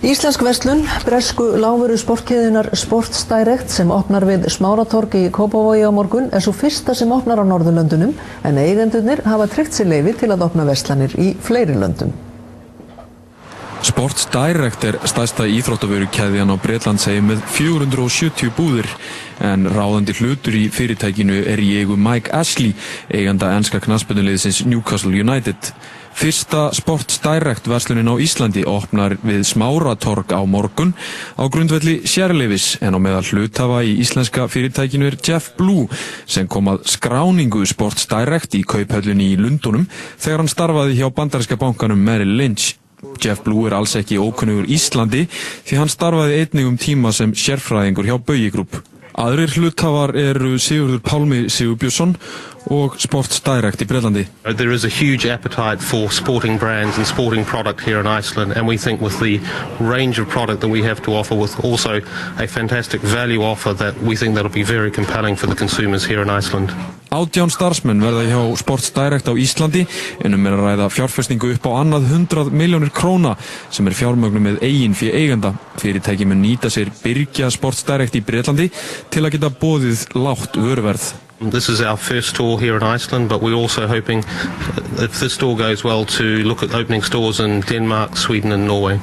Íslensk verslun, bresku lágvöru sportkeðjunnar Sports Direct sem opnar við Smáratorg í Kópavogi á morgun er svo fyrsta sem opnar á Norðurlöndunum en eigendurnir hafa tryggt sér leyfi til að opna verslanir í fleiri löndum. Sports Direct er stærsta íþróttavörukeðjan á Bretlandseyjum með 470 búðir en ráðandi hlutur í fyrirtækinu er í eigu Mike Ashley, eiganda enska knattspyrnuliðsins Newcastle United. Fyrsta Sports Direct verslunin á Íslandi opnar við Smáratorg á morgun á grundvelli sérleyfis en á meðal hluthafa í íslenska fyrirtækinu er Jeff Blue sem kom að skráningu Sports Direct í kauphöllinni í Lundúnum þegar hann starfaði hjá bandaríska bankanum Merrill Lynch. Jeff Blue er alls ekki ókunnugur Íslandi því hann starfaði einnig tíma sem sérfræðingur hjá Baugi Group. Aðrir hluthafar eru Sigurður Pálmi Sigurbjörnsson og Sports Direct í Bretlandi. There is a huge appetite for sporting brands and sporting product here in Iceland, and we think with the range of product that we have to offer, with also a fantastic value offer, that we think that'll be very compelling for the consumers here in Iceland. 18 starfsmenn verða hjá Sports Direct á Íslandi en er að ræða fjárfestingu upp á annað 100 milljónir króna sem er fjármögnuð með eigin fé eiganda. Fyrirtæki mun nýta sér Byrgja Sports Direct í Bretlandi til að geta boðið lágt vöruverð. This is our first store here in Iceland, but we're also hoping, if this store goes well, to look at opening stores in Denmark, Sweden and Norway.